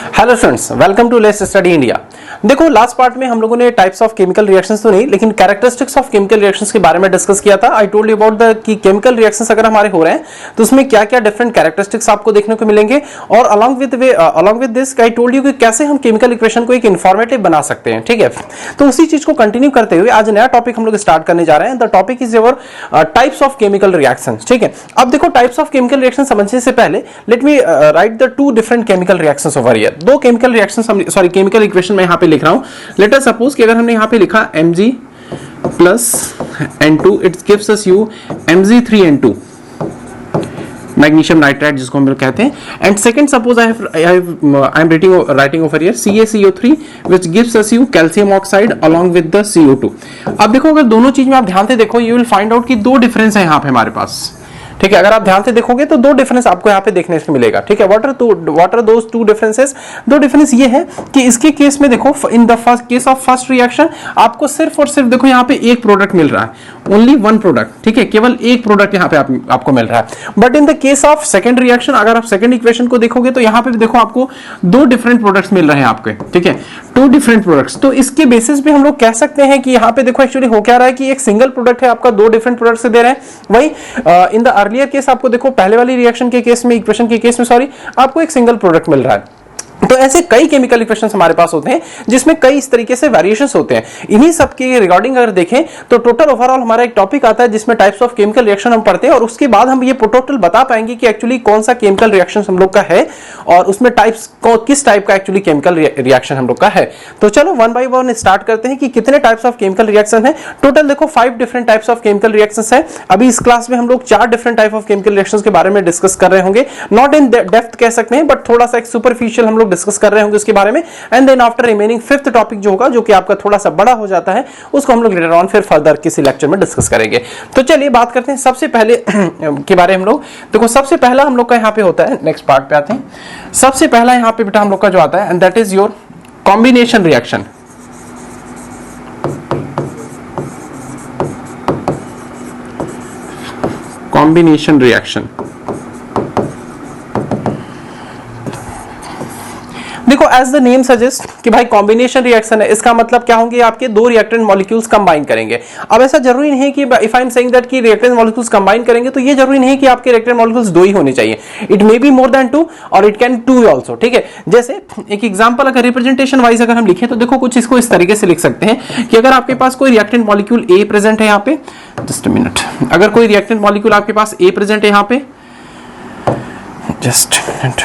Hello students, welcome to let's study India. देखो last part में हम लोगों ने टाइप्स ऑफ केमिकल रिएक्शंस तो नहीं लेकिन कैरेक्टरिस्टिक्स ऑफ केमिकल रिएक्शंस के बारे में डिस्कस किया था। I told you about the कि केमिकल रिएक्शंस अगर हमारे हो रहे हैं तो उसमें क्या क्या डिफरेंट कैरेक्टरिस्टिक्स आपको देखने को मिलेंगे और along with this I told you कि कैसे हम केमिकल इक्वेशन को एक इंफॉर्मेटिव बना सकते हैं। ठीक है, तो उसी चीज को कंटिन्यू करते हुए आज नया टॉपिक हम लोग स्टार्ट करने जा रहे हैं। The topic is your types of chemical reactions. ठीक है, अब देखो टाइप्स ऑफ केमिकल रिएक्शन समझने से पहले let me write the two different chemical reactions over here. दो chemical reaction sorry chemical equation मैं यहां पे लिख रहा हूं। लेट अस सपोज कि अगर हमने यहां पे लिखा Mg plus N2 it gives us you Mg3N2 magnesium nitride जिसको हम लोग कहते हैं। And second suppose I am writing over here CaCO3 which gives us you calcium oxide along with the CO2। अब देखो अगर दोनों चीज में आप ध्यान से देखो यू विल फाइंड आउट कि दो डिफरेंस है यहां पे हमारे पास। ठीक है, अगर आप ध्यान से देखोगे तो दो डिफरेंस आपको यहाँ पे देखने को मिलेगा। ठीक है, what are those two differences? दो डिफरेंस ये है कि इसके केस में देखो in the first case of first reaction आपको सिर्फ और सिर्फ देखो यहाँ पे एक प्रोडक्ट मिल रहा है, ओनली वन प्रोडक्ट। ठीक है, केवल एक प्रोडक्ट यहाँ पे आपको मिल रहा है। But in the case of second reaction अगर आप सेकंड इक्वेशन को देखोगे तो यहाँ पे देखो आपको दो डिफरेंट प्रोडक्ट्स मिल रहे हैं आपके। ठीक है, टू डिफरेंट प्रोडक्ट्स। तो इसके बेसिस पे हम लोग कह सकते हैं कि यहाँ पे देखो एक्चुअली हो क्या रहा है कि एक सिंगल प्रोडक्ट है आपका दो डिफरेंट प्रोडक्ट से दे रहे हैं। वही इन द अर्लियर केस आपको देखो पहले वाली रिएक्शन के केस में इक्वेशन के केस में सॉरी आपको एक सिंगल प्रोडक्ट मिल रहा है। तो ऐसे कई केमिकल इक्वेशंस हमारे पास होते हैं जिसमें कई इस तरीके से वेरिएशंस होते हैं। इन्हीं सब के रिगार्डिंग अगर देखें तो टोटल ओवरऑल हमारा एक टॉपिक आता है जिसमें टाइप्स ऑफ केमिकल रिएक्शन हम पढ़ते हैं और उसके बाद हम ये टोटल बता पाएंगे कि एक्चुअली कौन सा केमिकल रिएक्शन हम लोग का है और उसमें टाइप्स को किस टाइप का एक्चुअली केमिकल रिएक्शन हम लोग का है। तो चलो वन बाय वन स्टार्ट करते हैं कि कितने टाइप्स ऑफ केमिकल रिएक्शन है। टोटल देखो 5 different types of chemical reactions है। अभी इस क्लास में हम लोग 4 different type of chemical reactions के बारे में डिस्कस कर रहे होंगे। नॉट इन डेप्थ कह सकते हैं बट थोड़ा सा एक सुपरफिशियल हम लोग डिस्कस कर रहे होंगे के बारे में। And then after remaining fifth topic जो होगा जो कि आपका थोड़ा सा बड़ा हो जाता है उसको हम लोग लेटर ऑन फिर फर्दर किसी लेक्चर में डिस्कस करेंगे। तो चलिए बात करते हैं सबसे पहले के बारे में। हम लोग देखो सबसे पहला हम लोग का यहाँ पे होता है, नेक्स्ट पार्ट पे आते हैं। सबसे पहला यहाँ पे बेटा हम लोग का जो आता है and that is your combination reaction. Combination reaction देखो एज द नेम सजेस्ट कि भाई कॉम्बिनेशन रिएक्शन है, इसका मतलब क्या होंगे आपके दो रिएक्टेंट मॉलिक्यूल्स कंबाइन करेंगे। अब ऐसा जरूरी नहीं है कि if I am saying that कि रिएक्टेंट मॉलिक्यूल्स कंबाइन करेंगे तो ये जरूरी नहीं है कि आपके रिएक्टेंट मॉलिक्यूल्स दो ही होने चाहिए। It may be more than 2 और इट कैन 2 आल्सो। ठीक है, जैसे एक एग्जांपल अगर रिप्रेजेंटेशन वाइज अगर हम लिखें तो देखो कुछ इसको इस तरीके से लिख सकते हैं कि अगर आपके पास कोई रिएक्टेंट मॉलिक्यूल ए प्रेजेंट है यहाँ पे, जस्ट अ मिनट, अगर कोई रिएक्टेंट मॉलिक्यूल आपके पास ए प्रेजेंट है यहाँ पे, जस्ट मिनट,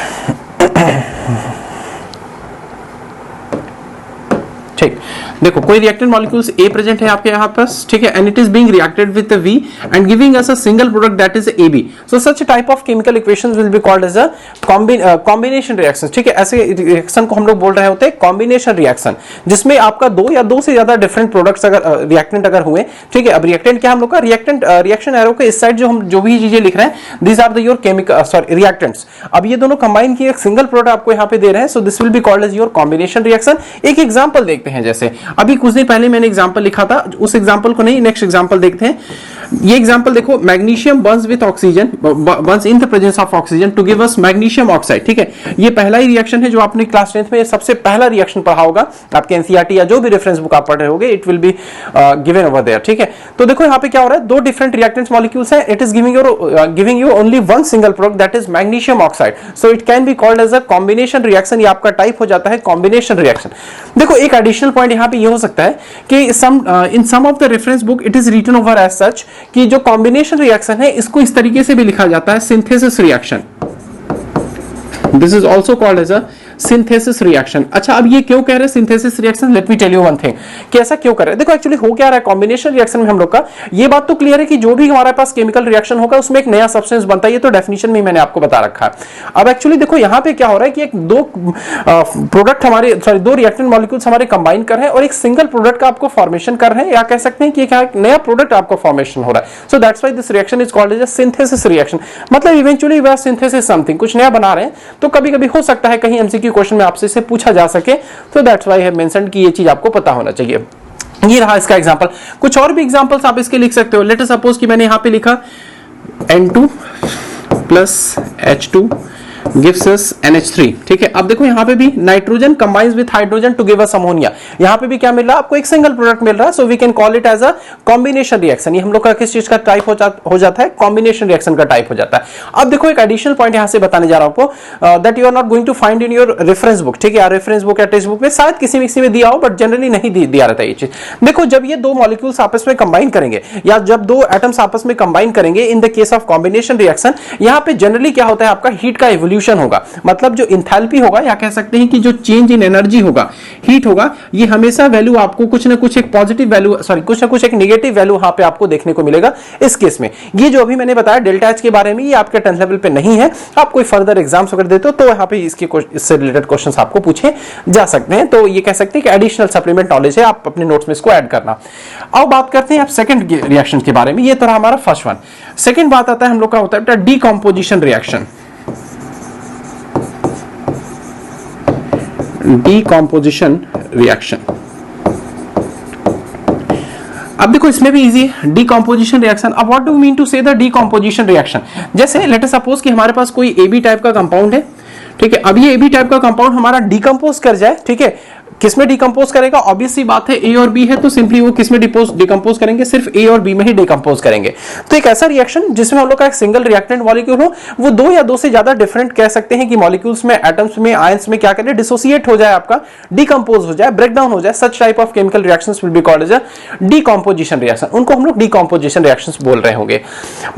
ठीक, देखो कोई रिएक्टेंट मॉलिक्यूल्स ए प्रेजेंट है आपके यहाँ पास। ठीक है, and it is being reacted with the V and giving us a single product that is AB। So such type of chemical equations will be called as a combination reactions. ठीक है, ऐसे reaction को हम लोग बोल रहे होते हैं कॉम्बिनेशन रिएक्शन, जिसमें आपका दो या दो से ज्यादा डिफरेंट प्रोडक्ट्स अगर रिएक्टेंट अगर हुए। ठीक है, अब रिएक्टेंट क्या हम लोग का रिएक्टेंट रिएक्शन एरो के इस साइड जो हम जो भी चीजें लिख रहे हैं these are the your chemical sorry reactants. अब ये दोनों कंबाइन किए एक सिंगल प्रोडक्ट आपको यहाँ पे दे रहे हैं। So this will be called as your combination reaction. एक एग्जांपल देखते हैं, जैसे अभी कुछ दिन पहले मैंने एग्जांपल लिखा था, उस एग्जांपल को नहीं नेक्स्ट एग्जांपल देखते हैं। ये एग्जांपल देखो, magnesium burns with oxygen, burns in the presence of oxygen to give us magnesium oxide. ठीक है, ये पहला ही रिएक्शन है जो आपने क्लास 10th में सबसे पहला रिएक्शन पढ़ा होगा आपके एनसीईआरटी या जो भी रेफरेंस बुक आप पढ़ रहे होगे, it will be given over there. ठीक है, तो देखो यहाँ पे क्या हो रहा है, दो डिफरेंट रिएक्टेंट्स मॉलिक्यूल्स हैं। It is giving you only one single product that is magnesium oxide. So it can be called as a combination reaction. ये आपका टाइप हो जाता है कॉम्बिनेशन रिएक्शन। देखो एक एडिशनल पॉइंट यहाँ पे ये हो सकता है कि in some of the reference book it is written over as such कि जो कॉम्बिनेशन रिएक्शन है इसको इस तरीके से भी लिखा जाता है synthesis reaction. This is also called as a synthesis reaction. अच्छा, अब ये क्यों कह रहे हैं synthesis reaction? Let me tell you one thing कि ऐसा क्यों कर रहे हैं। देखो एक्चुअली हो क्या रहा है कॉम्बिनेशन रिएक्शन में हम लोग का, ये बात तो क्लियर है कि जो भी हमारे पास केमिकल रिएक्शन होगा उसमें एक नया सब्सटेंस बनता है। ये तो डेफिनेशन में मैंने आपको बता रखा है। अब एक्चुअली देखो यहाँ पे क्या हो रहा है कि एक दो प्रोडक्ट हमारे सॉरी दो रिएक्टेंट मॉलिक्यूल्स हमारे कंबाइन कर रहे हैं और एक सिंगल प्रोडक्ट का आपको फॉर्मेशन कर रहे हैं, या कह सकते हैं कि एक नया प्रोडक्ट आपको फॉर्मेशन हो रहा है। So that's why this reaction is called as a synthesis reaction. मतलब eventually we are synthesis something, कुछ नया बना रहे हैं। तो कभी कभी हो सकता है कहीं एमसीक्यू क्वेश्चन में आपसे पूछा जा सके, तो that's why I have mentioned कि ये चीज आपको पता होना चाहिए। ये रहा इसका एग्जांपल। कुछ और भी एग्जांपल्स आप इसके लिख सकते हो। लेट अस सपोज कि मैंने यहां पे लिखा N2 plus H2 gives us NH3, ठीक है। अब देखो यहाँ पे भी nitrogen combines with hydrogen to give us ammonia, यहाँ पे भी क्या मिल रहा है आपको, एक सिंगल प्रोडक्ट मिल रहा है। So we can call it as a combination reaction. ये हम लोग का किस चीज का टाइप हो जाता है, कॉम्बिनेशन रिएक्शन का टाइप हो जाता है। अब देखो एक एडिशनल पॉइंट यहाँ से बताने जा रहा हूँ आपको, that you are not going to find in your reference book, ठीक है, रेफरेंस बुक या टेक्स्ट बुक में शायद किसी में दिया हो, बट जनरली नहीं दिया रहता है ये चीज। देखो जब ये दो मॉलिक्यूल्स आपस में कंबाइन करेंगे या जब दो एटम्स आपस में कंबाइन करेंगे in the case of combination reaction, यहाँ पे जनरली क्या होता है, आपका हीट का इवोल्यूशन होगा। मतलब जो इंथैल्पी होगा या कह सकते हैं कि जो चेंज इन एनर्जी होगा, हीट होगा, ये हमेशा वैल्यू आपको कुछ ना कुछ एक पॉजिटिव वैल्यू, सॉरी कुछ ना कुछ एक नेगेटिव वैल्यू यहाँ पे आपको देखने को मिलेगा इस केस में। ये जो अभी मैंने बताया डेल्टा एच के बारे में, ये आपके 10th लेवल पे नहीं है। आप कोई फर्दर एग्जाम्स अगर देते हो तो यहाँ पे इससे रिलेटेड क्वेश्चंस आपको पूछे जा सकते हैं। तो ये कह सकते हैं कि एडिशनल सप्लीमेंट नॉलेज है, आप अपने नोट्स में इसको ऐड करना। अब बात करते हैं आप सेकंड रिएक्शन के बारे में। ये तो हमारा फर्स्ट वन। सेकंड बात आता है हम लोग का होता है डीकंपोजिशन रिएक्शन। डीकंपोजिशन रिएक्शन, अब देखो इसमें भी इजी है डीकंपोजिशन रिएक्शन। अब व्हाट डू मीन टू से द डीकंपोजिशन रिएक्शन, जैसे लेट अस सपोज कि हमारे पास कोई AB टाइप का कंपाउंड है, ठीक है। अब ये AB टाइप का कंपाउंड हमारा डीकंपोज कर जाए, ठीक है, किसमें डिकम्पोज करेगा, ऑब्वियस सी बात है A और B है तो सिंपली वो किसमें डिकम्पोज करेंगे, सिर्फ A और B में ही डिकम्पोज करेंगे। तो एक ऐसा रिएक्शन जिसमें हम लोग का एक सिंगल रिएक्टेंट मॉलिक्यूल हो, वो दो या दो से ज्यादा डिफरेंट कह सकते हैं कि मॉलिक्यूल्स में, एटम्स में, आयंस में क्या करे, डिसोसिएट हो जाए, आपका डिकम्पोज हो जाए, ब्रेक डाउन हो जाए। Such type of chemical reactions will be called as a decomposition reaction. उनको हम लोग डीकंपोजिशन रिएक्शंस बोल रहे होंगे।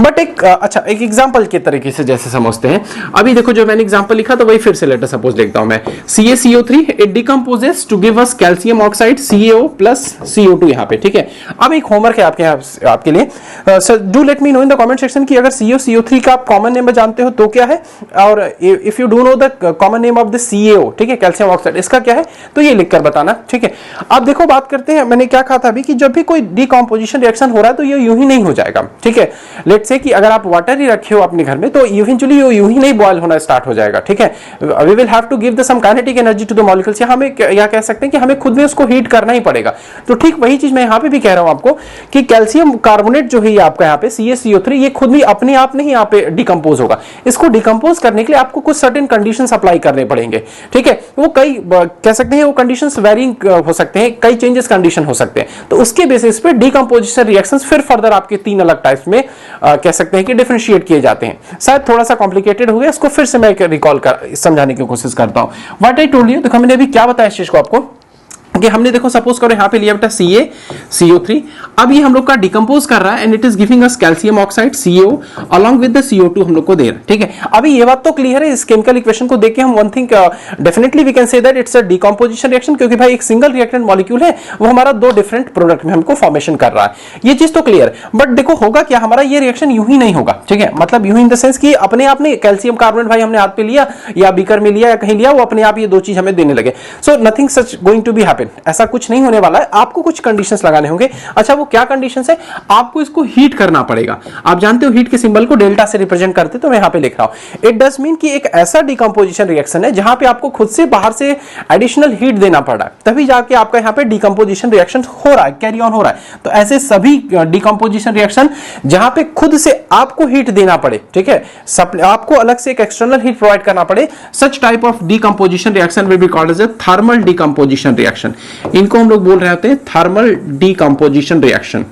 बट एक अच्छा एक एग्जांपल के तरीके से जैसे समझते हैं, अभी देखो जो मैंने एग्जांपल लिखा तो वही फिर से लेट अस सपोज लिखता हूं मैं, CaCO3 it decomposes to give us calcium oxide CaO plus CO2 यहाँ पे, ठीक है। अब एक होमवर्क है आपके लिए, sir do let me know in the comment section कि अगर CO3 का आप कॉमन नेम जानते हो तो क्या है, और if you do know the common name of the CaO, ठीक है, कैल्शियम ऑक्साइड, इसका क्या है, तो ये लिखकर बताना, ठीक है। अब देखो बात करते हैं, मैंने क्या कहा था अभी कि जब भी कोई डीकंपोजिशन रिएक्शन हो रहा है तो ये यूं ही नहीं हो जाएगा, ठीक है। लेट्स से कि अगर आप वाटर ही रखे हो अपने घर में तो इवेंचुअली ये यूं ही नहीं बॉयल होना स्टार्ट हो जाएगा, ठीक है। We will have to give the some kinetic energy to the molecules, हमें या कह सकते हैं कि हमें खुद में उसको हीट करना ही पड़ेगा। तो ठीक वही चीज मैं यहां पे भी कह रहा हूं आपको कि कैल्शियम कार्बोनेट जो है आपका यहाँ पे CaCO3, ये खुद भी अपने आप नहीं यहाँ पे डिकम्पोज होगा। इसको डिकम्पोज करने के लिए आपको कुछ सर्टेन कंडीशंस अप्लाई करने पड़ेंगे, ठीक है। वो कई कह सकते हैं वो कंडीशंस वेरिंग हो सकते हैं, कई चेंजेस कंडीशन हो सकते हैं। तो उसके बेसिस पे डिकम्पोजिशन रिएक्शंस फिर फर्दर आपके 3 अलग टाइप्स में कह सकते हैं कि डिफरेंशिएट किए जाते हैं। शायद थोड़ा सा कॉम्प्लिकेटेड हो गया, इसको फिर से मैं रिकॉल समझाने की कोशिश करता हूं। व्हाट आई टोल्ड यू, देखो मैंने अभी क्या बताया इस चीज को आपको कि हमने देखो सपोज करो यहाँ पे लिया बेटा CaCO3, अब ये हम लोग का डिकम्पोज कर रहा है and it is giving us calcium oxide CaO along with the CO2 हम लोग को दे रहा है, ठीक है। अभी ये बात तो क्लियर है, इस केमिकल इक्वेशन को देख के हम one thing definitely we can say that it's a decomposition reaction, क्योंकि भाई एक सिंगल रिएक्टेंट मॉलिक्यूल है, वो हमारा दो डिफरेंट प्रोडक्ट में हमको फॉर्मेशन कर रहा है, ये चीज तो क्लियर। बट देखो होगा क्या, हमारा ये रिएक्शन यूं ही नहीं होगा, ठीक है। मतलब यूं इन द सेंस कि अपने आप ने कैल्शियम कार्बोनेट भाई हमने हाथ पे लिया या बीकर में लिया या कहीं लिया, वो अपने आप ये दो चीज हमें देने लगे। So nothing such going to be happen, ऐसा कुछ नहीं होने वाला है। आपको कुछ कंडीशंस लगाने होंगे। अच्छा वो क्या कंडीशंस है, आपको इसको हीट करना पड़ेगा। आप जानते हो हीट के सिंबल को डेल्टा से रिप्रेजेंट करते, तो मैं यहां पे लिख रहा हूं। इट डज मीन कि एक ऐसा डिकम्पोजिशन रिएक्शन है जहां पे आपको खुद से बाहर से एडिशनल हीट देना पड़ रहा है, तभी जाके आपका यहां पे डिकम्पोजिशन रिएक्शन हो रहा है, कैरी ऑन हो रहा है। तो ऐसे सभी डिकम्पोजिशन रिएक्शन जहां पे खुद से आपको हीट देना पड़े, ठीक है, आपको अलग से एक एक्सटर्नल हीट प्रोवाइड करना पड़े, such type of decomposition reaction will be called as a thermal decomposition reaction. इनको हम लोग बोल रहे होते हैं थर्मल डिकम्पोजिशन रिएक्शन,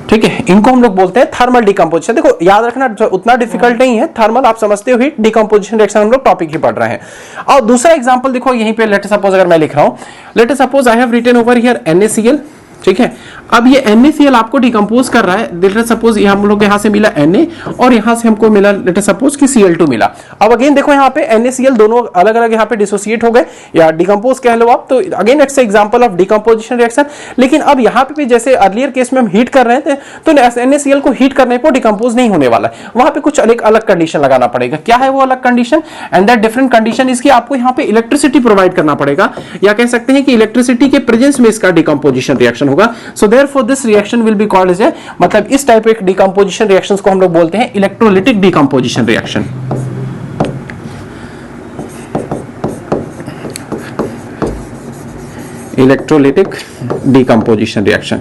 ठीक है। इनको हम लोग बोलते हैं थर्मल डिकम्पोजिशन। देखो याद रखना उतना डिफिकल्ट नहीं है, थर्मल आप समझते हो, हीट, डिकम्पोजिशन रिएक्शन हम लोग टॉपिक ही पढ़ रहे हैं। और दूसरा एग्जांपल देखो यहीं पे, लेट सपोज अगर मैं लिख रहा हूं, let suppose I have written over here NaCl, ठीक है। अब ये NaCl आपको डिकम्पोज कर रहा है, लेट सपोज हम लोग यहां से मिला Na और यहां से हमको मिला लेट सपोज कि Cl2 मिला। अब अगेन देखो यहाँ पे NaCl दोनों अलग अलग यहाँ पे डिसोसिएट हो गए या डिकम्पोज कह लो आप, तो again it's example of decomposition reaction. लेकिन अब यहाँ पे भी जैसे अर्लियर केस में हम हीट कर रहे थे, तो NaCl को हीट करने पर डिकम्पोज नहीं होने वाला है, वहां पे कुछ अलग कंडीशन लगाना पड़ेगा। क्या है वो अलग condition, and that different condition इसकी आपको यहाँ पे इलेक्ट्रिसिटी प्रोवाइड करना पड़ेगा, या कह सकते हैं कि इलेक्ट्रिसिटी के प्रेजेंस में इसका डिकम्पोजिशन रिएक्शन होगा। सो therefore this reaction will be called as a, मतलब इस टाइप के डिकम्पोजिशन रिएक्शंस को हम लोग बोलते हैं electrolytic decomposition reaction. Electrolytic decomposition reaction.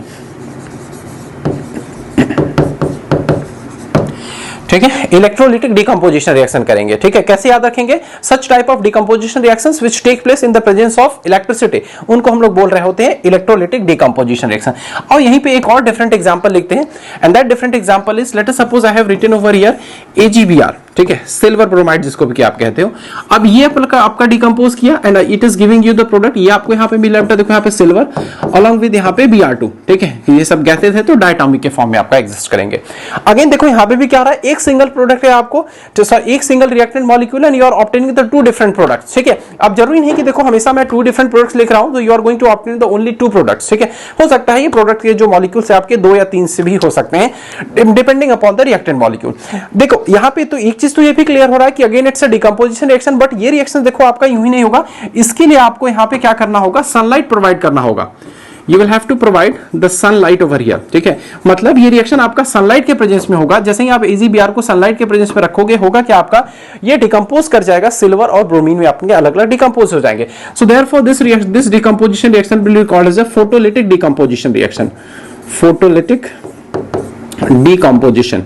ठीक है, इलेक्ट्रोलिटिक डिकम्पोजिशन रिएक्शन करेंगे। ठीक है, कैसे याद रखेंगे? Such type of decomposition reactions which take place in the presence of electricity, उनको हम लोग बोल रहे होते हैं इलेक्ट्रोलिटिक डिकम्पोजिशन रिएक्शन। और यहीं पे एक और डिफरेंट एग्जांपल लिखते हैं, and that different example is, let us suppose I have written over here AgBr, ठीक है, सिल्वर ब्रोमाइड जिसको भी आप कहते हो। अब ये आपका डिकम्पोज किया and it is giving you the product, ये आपको यहाँ पे मिला बेटा, देखो यहाँ पे सिल्वर अलॉन्ग विद यहाँ पे Br2, ठीक है, ये सब गैसेस है तो डायटोमिक के फॉर्म में आपका एग्जिस्ट करेंगे। अगेन देखो यहाँ पे भी क्या आ रहा है, एक सिंगल प्रोडक्ट है आपको, एक single reactant molecule and you are obtaining the two different products. ठीक है, अब जरूरी नहीं कि देखो हमेशा मैं टू डिफरेंट प्रोडक्ट्स लिख रहा हूं, तो you are going to obtain the only two products. ठीक है, हो सकता है ये प्रोडक्ट के जो मॉलिक्यूल्स है आपके 2 या 3 से भी हो सकते हैं, depending upon the reactant molecule. देखो यहाँ पे तो एक चीज तो ये भी क्लियर हो रहा है कि again it's a decomposition reaction, but ये रिएक्शन देखो आपका यूं ही नहीं होगा, इसके लिए आपको यहाँ पे क्या करना होगा, सनलाइट प्रोवाइड करना होगा। You will have to provide the sunlight over here। ठीक है, मतलब ये रिएक्शन आपका सनलाइट के प्रेजेंस में होगा। जैसे ही आप AgBr को सनलाइट के प्रेजेंस में रखोगे, होगा कि आपका ये डिकम्पोज कर जाएगा, सिल्वर और ब्रोमीन में आपके अलग अलग डिकम्पोज हो जाएंगे। So therefore this decomposition reaction will be called as a photolytic decomposition reaction. Photolytic decomposition,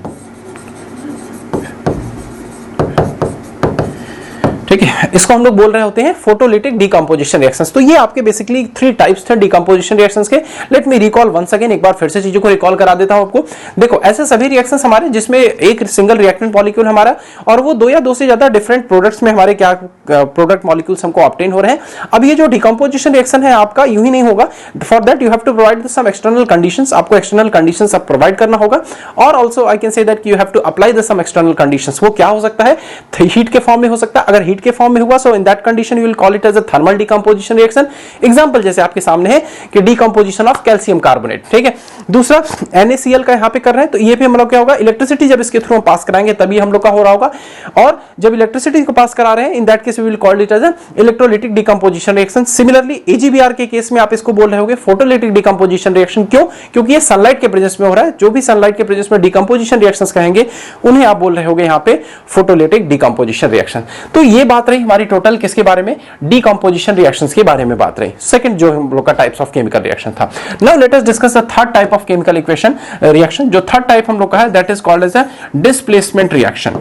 ठीक है, इसको हम लोग बोल रहे होते हैं फोटोलिटिक डिकम्पोजिशन रिएक्शंस। तो ये आपके बेसिकली 3 टाइप्स थे डिकम्पोजिशन रिएक्शंस के। Let me recall once again, एक बार फिर से चीजों को रिकॉल करा देता हूं आपको। देखो ऐसे सभी रिएक्शंस हमारे जिसमें एक सिंगल रिएक्टेंट मॉलिक्यूल हमारा और वो 2 या 2 से ज्यादा डिफरेंट प्रोडक्ट्स में हमारे क्या प्रोडक्ट मॉलिक्यूल्स हमको ऑब्टेन हो रहे हैं। अब ये जो डिकम्पोजिशन रिएक्शन है आपका यूं ही नहीं होगा, for that you have to provide some external conditions, आपको एक्सटर्नल कंडीशंस आप प्रोवाइड करना होगा। और also I can say that you have to apply the some external conditions. वो क्या हो सकता है, हीट के फॉर्म में हो सकता है। अगर हीट के फॉर्म में हुआ सो in that condition you will call it as a thermal decomposition reaction। Example जैसे आपके सामने है कि decomposition of calcium carbonate। ठीक है, दूसरा NaCl का यहां पे कर रहे हैं, तो ये भी हम लोग क्या होगा, इलेक्ट्रिसिटी जब इसके थ्रू हम पास कराएंगे तभी हम लोग का हो रहा होगा। और जब इलेक्ट्रिसिटी को पास करा रहे हैं, in that case we will call it as a electrolytic decomposition reaction. Similarly AgBr के केस में आप इसको बोल रहे होगे फोटोलिटिक डिकम्पोजिशन रिएक्शन। क्यों? क्योंकि ये सनलाइट के प्रेजेंस में हो रहा है। जो भी सनलाइट के प्रेजेंस में डिकम्पोजिशन रिएक्शंस कहेंगे उन्हें आप बोल रहे होगे यहाँ पे फोटोलिटिक डिकम्पोजिशन रिएक्शन। तो ये बात रही हमारी टोटल किसके बारे में, डिकम्पोजिशन रिएक्शंस के बारे में बात रही। सेकंड जो हम लोग का टाइप्स ऑफ केमिकल रिएक्शन था। Now let us discuss the third type of chemical equation reaction. जो थर्ड टाइप हम लोग का है that is called as a displacement reaction.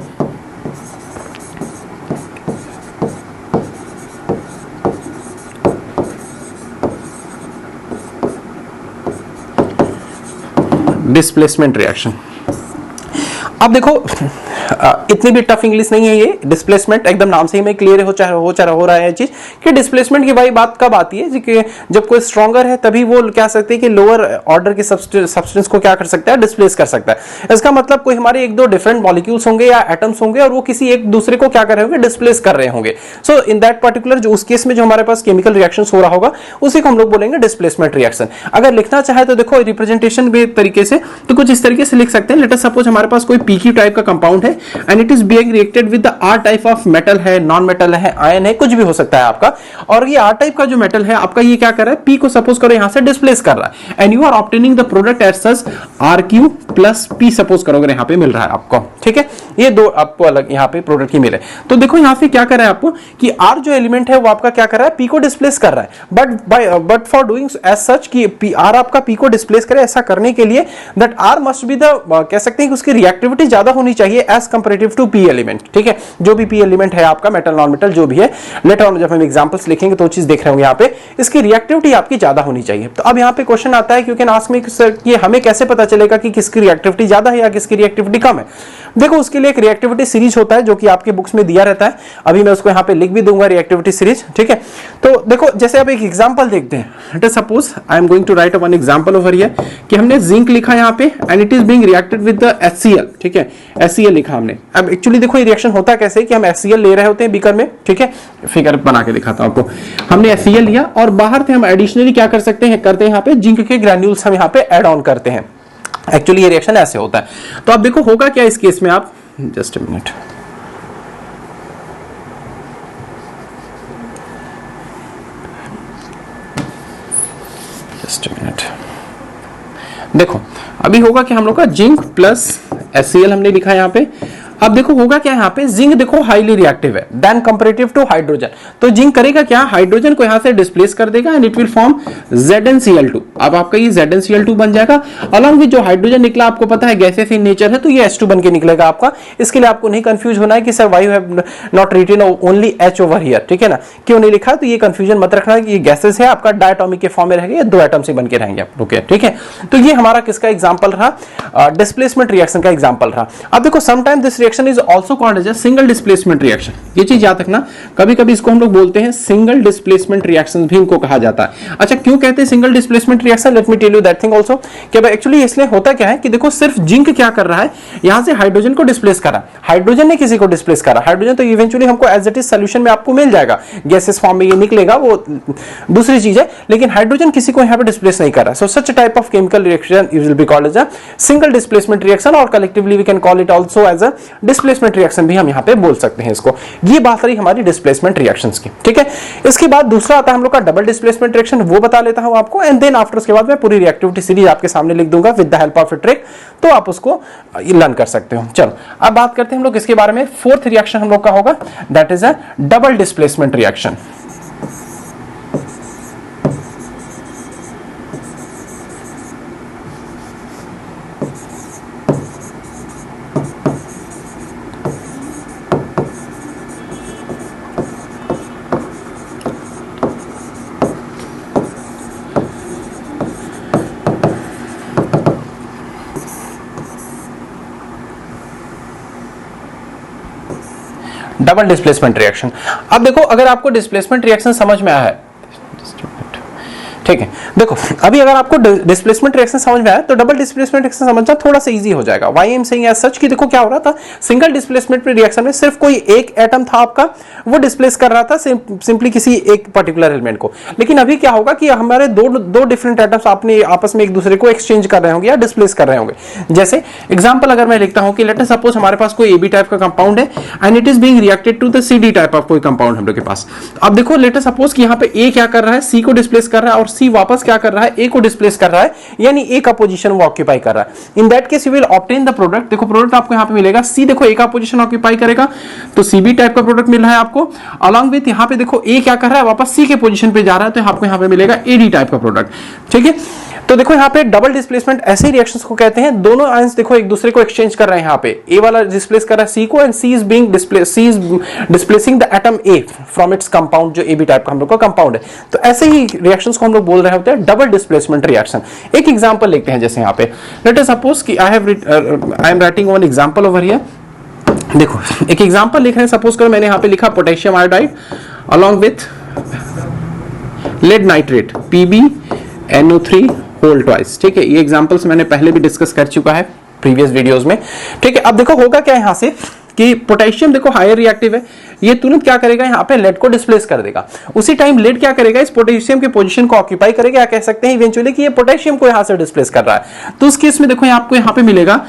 Displacement reaction. अब देखो इतनी भी टफ इंग्लिश नहीं है ये। डिस्प्लेसमेंट एकदम नाम से ही में क्लियर हो रहा है चीज कि डिस्प्लेसमेंट की भाई बात कब आती है कि जब कोई स्ट्रॉन्गर है तभी वो क्या सकते हैं कि लोअर ऑर्डर के सब्सटेंस को क्या कर सकता है, डिस्प्लेस कर सकता है। इसका मतलब कोई हमारे 1-2 डिफरेंट मॉलिक्यूल्स होंगे या एटम्स होंगे और वो किसी एक दूसरे को क्या कर रहे होंगे, डिस्प्लेस कर रहे होंगे। सो इन दैट पर्टिकुलर जो उस केस में जो हमारे पास केमिकल रिएक्शन हो रहा होगा उसी को हम लोग बोलेंगे डिस्प्लेसमेंट रिएक्शन। अगर लिखना चाहे तो देखो रिप्रेजेंटेशन के तरीके से तो कुछ इस तरीके से लिख सकते हैं। लेट अस सपोज हमारे पास कोई PQ टाइप का कंपाउंड है and it is being reacted with the R type of metal है, नॉन मेटल है, आयन है, कुछ भी हो सकता है आपका। और ये R टाइप का जो मेटल है आपका ये क्या कर रहा है, P को सपोज करो यहां से डिस्प्लेस कर रहा है and you are obtaining the product as such RQ plus P suppose करो अगर यहां पे मिल रहा है आपको। ठीक है, ये दो आपको अलग यहां पे प्रोडक्ट की मिले। तो देखो यहां पे क्या कर रहा है आपको कि R जो एलिमेंट है वो आपका क्या कर रहा है, P को डिस्प्लेस कर रहा है। But for doing as such कि R आपका P को डिस्प्लेस करे, ऐसा करने के लिए that R must be the कह सकते हैं कि उसकी रिएक्टिविटी ज्यादा होनी चाहिए as comparative to P element. ठीक है, जो भी P एलिमेंट है आपका, मेटल नॉन मेटल जो भी है, लेटर ऑन जब हम एग्जांपल्स लिखेंगे तो चीज देख रहे होंगे यहाँ पे इसकी रिएक्टिविटी आपकी ज्यादा होनी चाहिए। तो अब यहाँ पे क्वेश्चन आता है क्योंकि आस्क मी कि हमें कैसे पता चलेगा कि किसकी रिएक्टिविटी ज्यादा है या किसकी रिएक्टिविटी कम है। देखो उसके लिए एक रिएक्टिविटी सीरीज होता है जो कि आपके बुक्स में दिया रहता है। अभी मैं उसको यहाँ पे लिख भी दूंगा रिएक्टिविटी सीरीज। ठीक है, तो देखो जैसे आप एक एग्जांपल देखते हैं। Let us suppose I am going to write one example over here कि हमने जिंक लिखा यहाँ पे and it is being reacted with the HCl। ठीक है, HCl लिखा हमने। अब एक्चुअली देखो ये रिएक्शन होता कैसे कि हम HCl ले रहे होते हैं बीकर में। ठीक है, फिगर बना के दिखाता हूं आपको। हमने HCl लिया और बाहर से हम एडिशनली क्या कर सकते हैं, करते हैं यहाँ पे जिंक के ग्रैन्यूल्स हम यहाँ पे ऐड ऑन करते हैं। एक्चुअली ये रिएक्शन ऐसे होता है। तो अब देखो होगा क्या इस केस में, आप just a minute, just a minute. देखो अभी होगा कि हम लोग का जिंक प्लस HCl हमने लिखा यहाँ पे अब देखो होगा क्या यहाँ पे, जिंक देखो हाईली रिएक्टिव है देन कंपैरेटिव टू हाइड्रोजन, तो जिंक करेगा क्या, हाइड्रोजन को यहाँ से डिस्प्लेस कर देगा and it will form ZnCl2। अब आपका ये ZnCl2 बन जाएगा, अलॉन्ग विद जो हाइड्रोजन निकला आपको पता है गैसेस इन नेचर है, तो ये H2 बन के निकलेगा आपका। इसके लिए आपको नहीं कंफ्यूज होना है कि sir why you have not written only H over here, ठीक है ना, क्यों नहीं लिखा, तो ये कंफ्यूजन मत रखना कि ये गैसेस है आपका डायटोमिक के फॉर्म में रहेंगे, दो एटम से बन के रहेंगे आप लोग, ठीक है। तो ये हमारा किसका एग्जांपल रहा, डिस्प्लेसमेंट रिएक्शन का एग्जांपल रहा। अब देखो sometime this reaction is also called as a single displacement reaction, ये चीज याद रखना, कभी कभी इसको हम लोग बोलते हैं सिंगल डिस्प्लेसमेंट रिएक्शन भी इनको कहा जाता है। अच्छा क्यों कहते हैं single displacement reaction, let me tell you that thing also, कि एक्चुअली इसलिए होता क्या है कि देखो सिर्फ जिंक क्या कर रहा है, यहां से हाइड्रोजन को डिस्प्लेस करा, हाइड्रोजन ने किसी को डिस्प्लेस करा, हाइड्रोजन तो इवेंचुअली हमको एज इट इज सॉल्यूशन में आपको मिल जाएगा, गैसेस फॉर्म में ये निकलेगा, वो दूसरी चीज है, लेकिन हाइड्रोजन किसी को यहां पे डिस्प्लेस नहीं कर रहा। So such type of chemical reaction will be called as a single displacement reaction, और collectively we can call it also as a displacement reaction भी हम यहां पे बोल सकते हैं इसको। ये बात रही हमारी डिस्प्लेसमेंट रिएक्शंस की, ठीक है। इसके बाद दूसरा आता है हम लोग का डबल डिस्प्लेसमेंट रिएक्शन, वो बता लेता हूं आपको, एंड देन आफ्टर उसके बाद मैं पूरी रिएक्टिविटी सीरीज आपके सामने लिख दूंगा with the help of a trick, तो आप उसको लर्न कर सकते हो। चलो अब बात करते हैं हम लोग इसके बारे में, फोर्थ रिएक्शन हम लोग का होगा that is a double displacement reaction. Double displacement reaction. अब देखो अगर आपको डिस्प्लेसमेंट रिएक्शन समझ में आया है, ठीक है, देखो अभी अगर आपको डिस्प्लेसमेंट रिएक्शन समझ में आया तो डबल डिस्प्लेसमेंट रिएक्शन समझना थोड़ा सा इजी हो जाएगा। Why I am saying as such कि देखो क्या हो रहा था, सिंगल डिस्प्लेसमेंट रिएक्शन में सिर्फ कोई एक एटम था आपका, वो डिस्प्लेस कर रहा था सिंपली किसी एक पर्टिकुलर एलिमेंट को, लेकिन अभी क्या होगा कि हमारे दो डिफरेंट एटम्स अपने आपस में एक दूसरे को एक्सचेंज कर रहे होंगे या डिस्प्लेस कर रहे होंगे। जैसे एग्जांपल अगर मैं लिखता हूं कि लेट अस सपोज हमारे पास कोई AB टाइप का कंपाउंड है and it is being reacted to the CD type of कोई कंपाउंड हम लोग के पास। अब देखो लेट अस सपोज कि यहां पे A क्या कर रहा है, C को डिस्प्लेस कर रहा है, और C वापस क्या कर रहा है, A को डिस्प्लेस कर रहा है, यानी A का पोजीशन वो ऑक्यूपाई कर रहा है। इन that case you will obtain the product, देखो प्रोडक्ट आपको यहां पे मिलेगा, C देखो A का पोजीशन ऑक्यूपाई करेगा तो CB टाइप का प्रोडक्ट मिल रहा है आपको, अलॉन्ग विथ यहां पे देखो A क्या कर रहा है, वापस C के पोजीशन पे जा रहा है, तो आपको यहां पे मिलेगा AD टाइप का प्रोडक्ट, ठीक है। तो देखो यहाँ पे डबल डिस्प्लेसमेंट ऐसे रिएक्शंस को कहते हैं, दोनों आयंस देखो एक दूसरे को एक्सचेंज कर रहे हैं, यहाँ पे A वाला डिस्प्लेस कर रहा है C को, and C is displacing the atom A from its compound, जो AB टाइप का हम लोग का कंपाउंड है। तो ऐसे ही रिएक्शंस को हम लोग बोल रहे होते हैं डबल डिस्प्लेसमेंट रिएक्शन। एक एग्जांपल लेते हैं, जैसे यहाँ पे लेट अस सपोज कि I am writing one example over here. देखो एक एग्जांपल लिख रहे हैं, सपोज करो मैंने यहाँ पे लिखा potassium iodide along with lead nitrate PbNO3 whole twice, ठीक है। ये एग्जांपल्स मैंने पहले भी डिस्कस कर चुका है प्रीवियस वीडियोस में, ठीक है। अब देखो होगा क्या यहां से कि पोटेशियम देखो हायर रिएक्टिव है, ये तुरंत क्या करेगा, यहाँ पे लेड को डिस्प्लेस कर देगा। उसी टाइम लेड क्या करेगा, इस पोटेशियम के पोजीशन को ऑक्यूपाई करेगा, या कह सकते हैं इवेंचुअली कि ये पोटेशियम को यहाँ से डिस्प्लेस कर रहा है। तो उस केस में देखो आपको यहाँ पे मिलेगा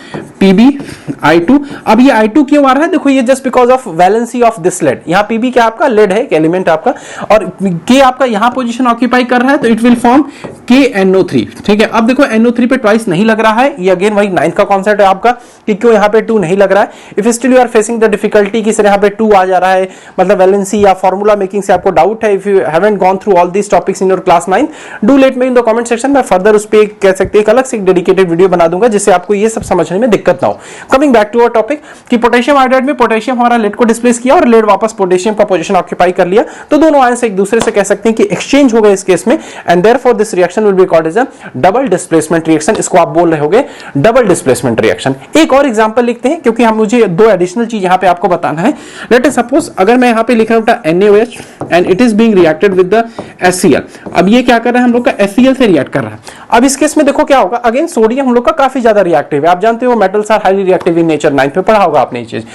PbI2। अब ये I2 क्यों आ रहा है, देखो ये just because of valency of this led, यहाँ Pb क्या आपका लेड है, एक एलिमेंट आपका, और K आपका यहाँ पोजीशन ऑक्यूपाई कर रहा है, तो इट विल फॉर्म KNO3, ठीक है। अब देखो NO3 पे ट्वाइस नहीं लग रहा है, ये अगेन वही 9th का कॉन्सेप्ट है आपका कि क्यों यहाँ पे 2 नहीं लग रहा है। If still you are facing the difficulty कि सर यहाँ पे 2 आ जा रहा है, मतलब वैलेंसी या फॉर्मूला मेकिंग से आपको डाउट है, if you haven't gone through all these topics in your class 9, do let me in the comment section, मैं फर्दर उस पे कह सकते हैं एक अलग से एक डेडिकेटेड वीडियो बना दूंगा जिससे आपको ये सब समझने में दिक्कत ना हो। Coming back to our topic कि पोटेशियम आयोडाइड में पोटेशियम हमारा लेड को डिस्प्लेस किया और लेड वापस पोटेशियम का पोजीशन ऑक्यूपाई कर लिया, तो दोनों आयंस एक दूसरे से कह सकते हैं कि एक्सचेंज हो गए इस केस में, and therefore this reaction will be called as a double displacement reaction. इसको आप बोल रहे होगे डबल डिस्प्लेसमेंट रिएक्शन। एक और एग्जांपल लिखते हैं क्योंकि हम मुझे 2 एडिशनल चीज यहां पे आपको बताना है। लेट अस सपोज अगर मैं यहां पे लिख रहा हूं NaOH and it is being reacted with the HCl। अब ये क्या कर रहा है, हम लोग का HCl से रिएक्ट कर रहा है। अब इस केस में देखो क्या होगा, अगेन सोडियम हम लोग का काफी ज्यादा रिएक्टिव है, आप जानते हो metals are highly reactive in nature, 9th पे पढ़ा होगा आपने ये चीज।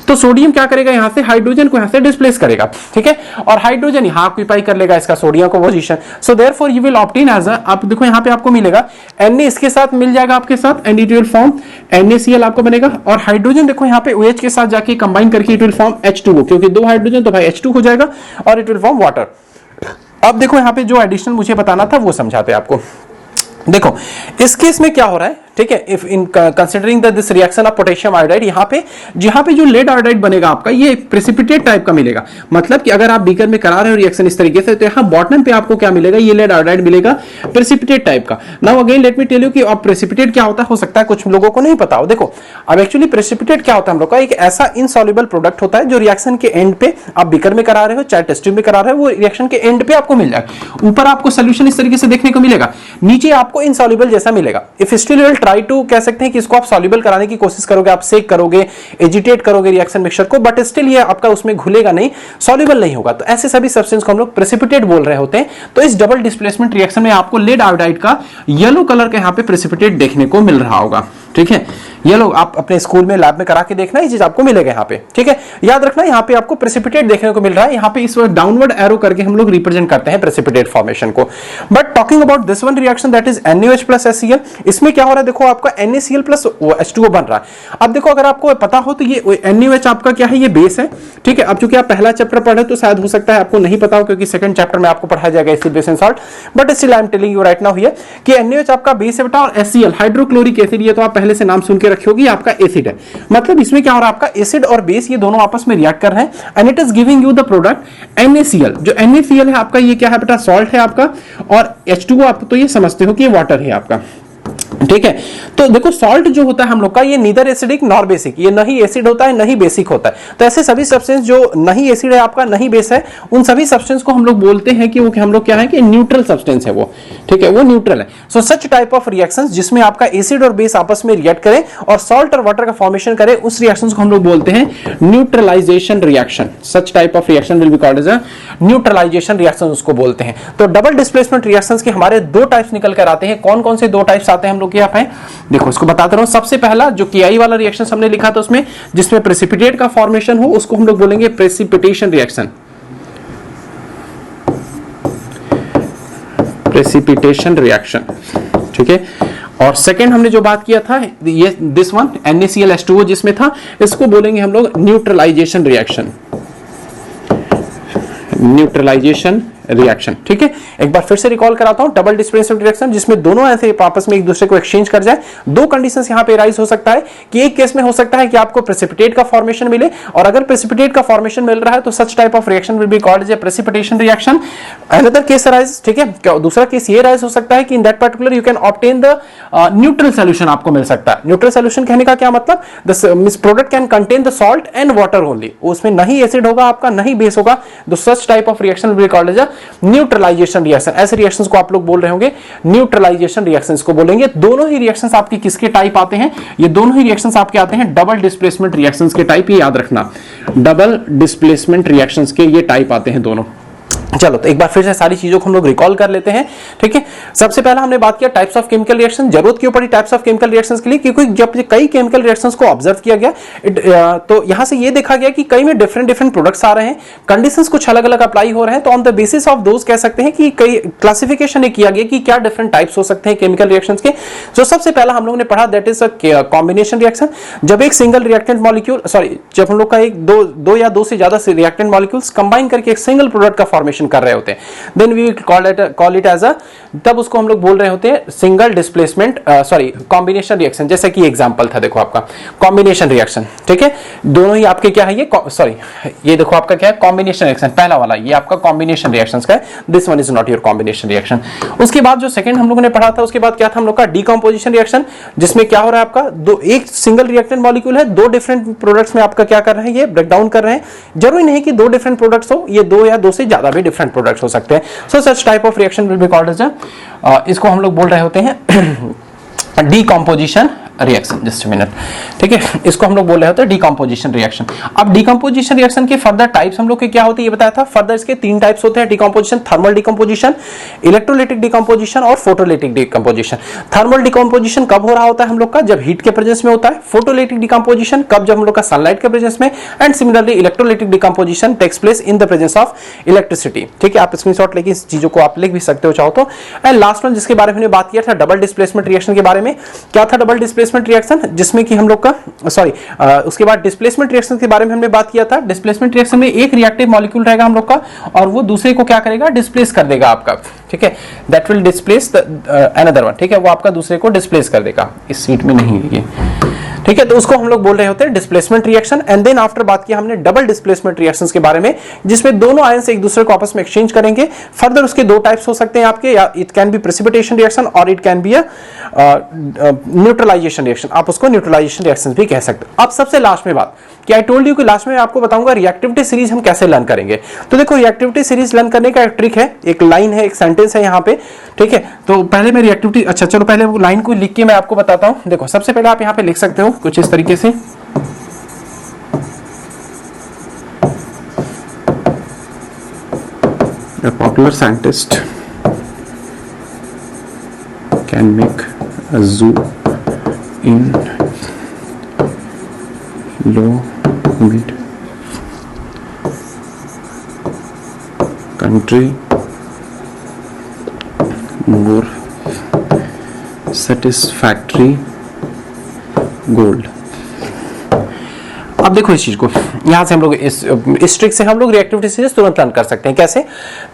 तो सोडियम क्या करेगा, यहां से हाइड्रोजन को यहां से डिस्प्लेस करेगा, ठीक है, और हाइड्रोजन यहां ऑक्यूपाई कर लेगा इसका सोडियम को position. So therefore you will obtain as a, आप देखो यहां पे आपको मिलेगा Na इसके साथ मिल जाएगा आपके साथ, and it will form NaCl आपको बनेगा, और हाइड्रोजन देखो यहां पे OH के साथ जाके कंबाइन करके इट विल फॉर्म H2O, क्योंकि 2 हाइड्रोजन तो भाई H2 हो जाएगा, और इट विल फॉर्म वाटर। अब देखो यहां पे जो एडिशनल मुझे बताना था वो समझाते हैं आपको। देखो इस केस में क्या हो रहा है, ठीक है, if in considering this reaction of potassium iodide, यहाँ पे जो लेड आयोडाइड बनेगा आपका ये प्रेसिपिटेट टाइप का मिलेगा। मतलब कि अगर आप बीकर में करा रहे हो रिएक्शन इस तरीके से, तो यहाँ बॉटम पे आपको क्या मिलेगा, ये लेड आयोडाइड मिलेगा प्रेसिपिटेट टाइप का। Now again let me tell you कि अब प्रेसिपिटेट क्या होता है, हो सकता है कुछ लोगों को नहीं पता हो। देखो अब एक्चुअली प्रेसिपिटेट क्या होता है हम लोग का, एक ऐसा इनसॉल्युबल प्रोडक्ट होता है जो रिएक्शन के एंड पे, आप बीकर में करा रहे हो चाहे टेस्ट ट्यूब में करा रहे हो, वो रिएक्शन के एंड पे आपको मिल जाएगा। ऊपर आपको सोल्यूशन इस तरीके से देखने को मिलेगा, नीचे आपको इनसॉल्युबल जैसा मिलेगा। If still you will try to, कह सकते हैं कि इसको आप सॉल्युबल कराने की कोशिश करोगे, आप सेक करोगे, एजिटेट करोगे रिएक्शन मिक्सचर को, बट स्टिल ये आपका उसमें घुलेगा नहीं, सॉल्युबल नहीं होगा। तो ऐसे सभी सब्सटेंस को हम लोग प्रेसिपिटेट बोल रहे होते हैं। तो इस डबल डिस्प्लेसमेंट रिएक्शन में आपको लेड आयोडाइड का येलो कलर का यहाँ पे प्रेसिपिटेट देखने को मिल रहा होगा। ठीक है, ये लोग आप अपने स्कूल में लैब में करा के देखना, ये चीज आपको मिलेगा यहाँ पे। ठीक है, याद रखना यहाँ पे आपको प्रेसिपिटेट देखने को मिल रहा है। यहाँ पे इस वक्त डाउनवर्ड एरो करके हम लोग रिप्रेजेंट करते हैं प्रेसिपिटेट फॉर्मेशन को। But talking about this one reaction that is NaOH plus HCl, इसमें क्या हो रहा है, देखो आपका NaCl प्लस H2O बन रहा है। अब देखो अगर आपको पता हो तो ये NaOH आपका क्या है, ये बेस है। ठीक है, अब चूंकि आप पहला चैप्टर पढ़े तो शायद हो सकता है आपको नहीं पता हो, क्योंकि सेकंड चैप्टर में आपको पढ़ाया जाएगा acid base and salt, but still I am telling you right now here कि NaOH आपका बेस है बेटा, और HCl हाइड्रोक्लोरिक एसिड, ये तो आप पहले से नाम सुन के रखोगे, आपका एसिड है। मतलब इसमें क्या हो रहा है, आपका एसिड और बेस ये दोनों आपस में रिएक्ट कर रहे हैं, and it is giving you the product NaCl। जो NaCl है आपका, ये क्या है बेटा, सॉल्ट है आपका, और H2O आप तो ये समझते हो कि ये वाटर है आपका। ठीक है, तो देखो सॉल्ट जो होता है हम लोग का, ये नीदर एसिडिक नॉर बेसिक, ये नहीं एसिड होता है नहीं बेसिक होता है। तो ऐसे सभी सब्सटेंस जो नहीं एसिड है आपका, नहीं बेस है, उन सभी सब्सटेंस को हम लोग बोलते हैं कि वो हम लोग क्या है कि न्यूट्रल सब्सटेंस है वो। ठीक है, वो न्यूट्रल है। सो सच टाइप ऑफ रिएक्शंस जिसमें आपका एसिड और बेस आपस में रिएक्ट करें और सॉल्ट और वाटर का फॉर्मेशन करे, उस रिएक्शंस को हम लोग बोलते हैं neutralization reaction. Such type of reaction will be called as a neutralisation reaction, उसको बोलते हैं। तो डबल डिस्प्लेसमेंट रिएक्शंस के हमारे दो टाइप्स निकल कर आते हैं। कौन कौन से दो टाइप्स आते हैं हम लोग के यहाँ पे, देखो इसको बताता रहूं। सबसे पहला जो KI वाला रिएक्शन हमने लिखा था उसमें, जिसमें प्रेसिपिटेट का फॉर्मेशन हो, उसको हम लोग बोलेंगे प्रेसिपिटेशन रिएक्शन। प्रेसिपिटेशन रिएक्शन, ठीक है। और सेकंड हमने जो बात किया था, ये दिस वन NaCl H2O जिसमें था, इसको बोलेंगे हम लोग न्यूट्रलाइजेशन रिएक्शन। न्यूट्रलाइजेशन रिएक्शन, ठीक है। एक बार फिर से रिकॉल कराता हूं, डबल डिस्प्लेसमेंट रिएक्शन जिसमें दोनों ऐसे आपस में एक दूसरे को एक्सचेंज कर जाए। दो कंडीशंस यहां पे राइज हो सकता है कि एक केस में हो सकता है कि आपको प्रेसिपिटेट का फॉर्मेशन मिले, और अगर प्रेसिपिटेट का फॉर्मेशन मिल रहा है तो such type of reaction will be called as a precipitation reaction. Another case rise, ठीक है, दूसरा केस ये राइज हो सकता है कि in that particular you can obtain the neutral solution, आपको मिल सकता है। न्यूट्रल सॉल्यूशन कहने का क्या मतलब, this product can contain the salt and water only, उसमें नहीं एसिड होगा आपका, नहीं बेस होगा। The such type of reaction will be called as a neutralisation reaction. ऐसे रिएक्शंस को आप लोग बोल रहे होंगे न्यूट्रलाइजेशन रिएक्शंस को बोलेंगे। दोनों ही रिएक्शंस आपके किसके टाइप आते हैं, ये दोनों ही रिएक्शंस आपके आते हैं डबल डिस्प्लेसमेंट रिएक्शंस के टाइप, ये याद रखना, डबल डिस्प्लेसमेंट रिएक्शंस के ये टाइप आते हैं दोनों। चलो तो एक बार फिर से सारी चीजों को हम लोग रिकॉल कर लेते हैं, ठीक है। सबसे पहला हमने बात किया टाइप्स ऑफ केमिकल रिएक्शन। जरूरत क्यों पड़ी टाइप्स ऑफ केमिकल रिएक्शंस के लिए, क्योंकि जब कई केमिकल रिएक्शंस को ऑब्जर्व किया गया तो यहां से ये देखा गया कि कई में डिफरेंट डिफरेंट प्रोडक्ट्स आ रहे हैं, कंडीशंस कुछ अलग अलग अप्लाई हो रहे हैं। तो on the basis of those कह सकते हैं कि कई क्लासिफिकेशन किया गया कि क्या डिफरेंट टाइप्स हो सकते हैं केमिकल रिएक्शंस के। जो सबसे पहला हम लोग ने पढ़ा that is a combination reaction. जब एक सिंगल रिएक्टेंट मॉलिक्यूल, सॉरी, जब हम लोग का एक दो या दो से ज्यादा रिएक्टेंट मॉलिक्यूल्स कंबाइन करके एक सिंगल प्रोडक्ट का फॉर्मेशन कर रहे होते हैं, then we call it as a, तब उसको हम लोग बोल रहे होते हैं single displacement, sorry, combination reaction. जैसे कि एग्जांपल था देखो आपका कॉम्बिनेशन रिएक्शन, ठीक है। दोनों ही आपके क्या है, ये सॉरी, ये देखो आपका क्या है, कॉम्बिनेशन रिएक्शन। पहला वाला ये आपका कॉम्बिनेशन रिएक्शंस का है, this one is not your combination reaction. उसके बाद जो सेकंड हम लोगों ने पढ़ा था, उसके बाद क्या था हम लोग का डीकंपोजिशन रिएक्शन, जिसमें क्या हो रहा है आपका एक सिंगल रिएक्टेंट मॉलिक्यूल है, दो डिफरेंट प्रोडक्ट्स में आपका क्या कर रहे हैं, ये ब्रेक डाउन कर रहे हैं। जरूरी नहीं कि दो डिफरेंट प्रोडक्ट्स हो, ये दो या दो से ज्यादा भी डिफरेंट प्रोडक्ट्स हो सकते हैं। So such type of reaction will be called as a, इसको हम लोग बोल रहे होते हैं डीकंपोजिशन रिएक्शन। जस्ट मिनट, ठीक है, इसको हम लोग बोल रहे होते हैं डीकंपोजिशन रिएक्शन। अब डीकंपोजिशन रिएक्शन के फर्दर टाइप्स हम लोग के क्या होते हैं ये बताया था। फर्दर इसके तीन टाइप्स होते हैं decomposition, thermal decomposition, electrolytic decomposition और फोटोलाइटिक डीकंपोजिशन। थर्मल डीकंपोजिशन कब हो रहा होता है हम लोग का, जब हीट के प्रेजेंस में होता है। फोटोलाइटिक डीकंपोजिशन कब, जब हम लोग का सनलाइट के प्रेजेंस में। And similarly electrolytic decomposition takes place in the presence of electricity, ठीक है। आप स्क्रीनशॉट लेके इस चीजों को आप लिख भी सकते हो चाहो तो। एंड लास्ट वन जिसके बारे में बात किया था डबल डिस्प्लेसमेंट रिएक्शन के बारे में, क्या था डबल डिस्प्लेसमेंट डिस्प्लेसमेंट रिएक्शन, जिसमें कि हम लोग का उसके बाद डिस्प्लेसमेंट रिएक्शन के बारे में हमने बात किया था। डिस्प्लेसमेंट रिएक्शन में एक रिएक्टिव मॉलिक्यूल रहेगा हम लोग का और वो दूसरे को क्या करेगा, डिस्प्लेस कर देगा आपका, ठीक है, that will displace another one, ठीक है, वो आपका दूसरे को डिस्प्लेस कर देगा। इस सीट में नहीं है ये, ठीक है, तो उसको हम लोग बोल रहे होते हैं displacement reaction. And then after बात किया हमने डबल डिस्प्लेसमेंट रिएक्शंस के बारे में, जिसमें दोनों आयंस एक दूसरे को आपस में एक्सचेंज करेंगे। फर्दर उसके दो टाइप्स हो सकते हैं आपके, या it can be precipitation reaction और it can be a neutralisation reaction, आप उसको न्यूट्रलाइजेशन रिएक्शन भी कह सकते हैं। अब सबसे लास्ट में बात कि आई टोल्ड यू कि लास्ट में आपको बताऊंगा रिएक्टिविटी सीरीज हम कैसे लर्न करेंगे। तो देखो रिएक्टिविटी सीरीज लर्न करने का एक ट्रिक है, एक लाइन है, एक सेंटेंस है यहाँ पे, ठीक है। तो पहले मैं रिएक्टिविटी, अच्छा चलो पहले वो लाइन को लिख के मैं आपको बताता हूँ। देखो सबसे पहले आप यहाँ पे लिख सकते हो कुछ इस तरीके से, A popular scientist can make a zoo in low mid country more satisfactory gold। अब देखो इस चीज को, यहां से हम लोग इस ट्रिक से हम लोग रिएक्टिविटी सीरीज तुरंत लर्न कर सकते हैं। कैसे,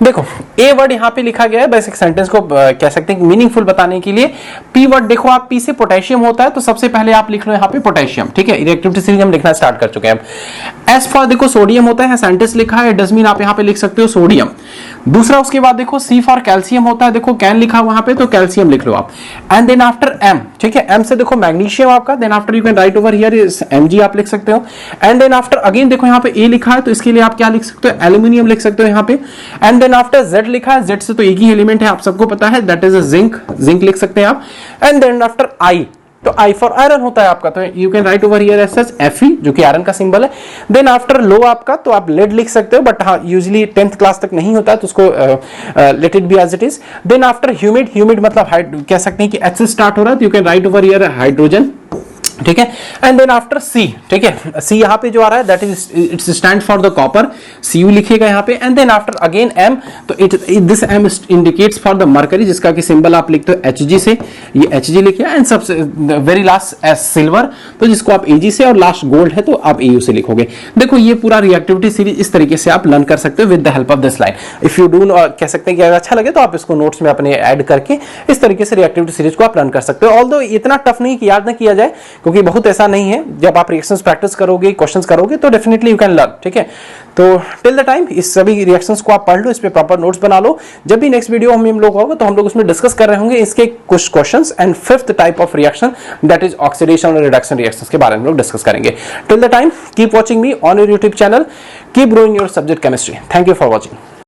देखो ए वर्ड यहां पे लिखा गया है, बस एक सेंटेंस को कह सकते हैं मीनिंगफुल बताने के लिए। पी वर्ड देखो, आप पी से पोटेशियम होता है तो सबसे पहले आप लिख लो यहां पे पोटेशियम, ठीक है, रिएक्टिविटी सीरीज हम लिखना स्टार्ट कर चुके हैं। एस फॉर देखो सोडियम होता है, सेंटेंस लिखा है, डज मीन आप यहां पे लिख सकते हो सोडियम। दूसरा उसके बाद देखो सी फॉर कैल्शियम होता है, देखो कैन लिखा वहां पे तो कैल्शियम लिख लो आप। एंड देन आफ्टर एम, ठीक है, एम से देखो मैग्नीशियम आपका, then after you can write over here MG आप लिख सकते हो। एंड देन आफ्टर अगेन देखो यहाँ पे ए लिखा है तो इसके लिए आप क्या लिख सकते हो, एल्यूमिनियम लिख सकते हो यहाँ पे। एंड देन आफ्टर जेड लिखा है, जेड से तो एक ही एलिमेंट है आप सबको पता है, that is a zinc, zinc लिख सकते हैं आप। एंड देन आफ्टर आई, तो आई फॉर आयरन होता है आपका, तो you can write over here as such Fe जो कि आयरन का सिंबल है। देन आफ्टर लो आपका, तो आप लेड लिख सकते हो, बट हाँ यूजुअली 10th क्लास तक नहीं होता है तो उसको let it be as it is. Then after humid, humid मतलब कह सकते हैं कि H से स्टार्ट हो रहा है तो you can write over here hydrogen, ठीक है। एंड देन आफ्टर सी, ठीक है, सी यहाँ पे जो आ रहा है that is its stand for the copper, Cu लिखिएगा यहाँ पे। And then after again M, तो this M indicates for the mercury, जिसका कि सिंबल आप लिखते हो Hg से, ये Hg लिखिए। एंड सबसे वेरी लास्ट एस सिल्वर, तो जिसको आप Ag से, और लास्ट गोल्ड है तो आप Au से लिखोगे। देखो ये पूरा रिएक्टिविटी सीरीज इस तरीके से आप लर्न कर सकते हो with the help of this line. If you do कह सकते हैं कि अगर अच्छा लगे तो आप इसको नोट्स में अपने ऐड करके इस तरीके से रिएक्टिविटी सीरीज को आप लर्न कर सकते हो। ऑल्दो इतना टफ नहीं कि याद ना किया जाए, क्योंकि बहुत ऐसा नहीं है, जब आप रिएक्शंस प्रैक्टिस करोगे, क्वेश्चंस करोगे तो डेफिनेटली यू कैन लर्न, ठीक है। तो टिल द टाइम इस सभी रिएक्शंस को आप पढ़ लो, इस पे प्रॉपर नोट्स बना लो। जब भी नेक्स्ट वीडियो हम लोग होगा तो हम लोग उसमें डिस्कस कर रहे होंगे इसके कुछ questions and fifth type of reaction that is oxidation और रिडक्शन रिएक्शंस के बारे में लोग डिस्कस करेंगे। Till the time keep watching me on your YouTube channel, keep growing your subject chemistry. Thank you for watching.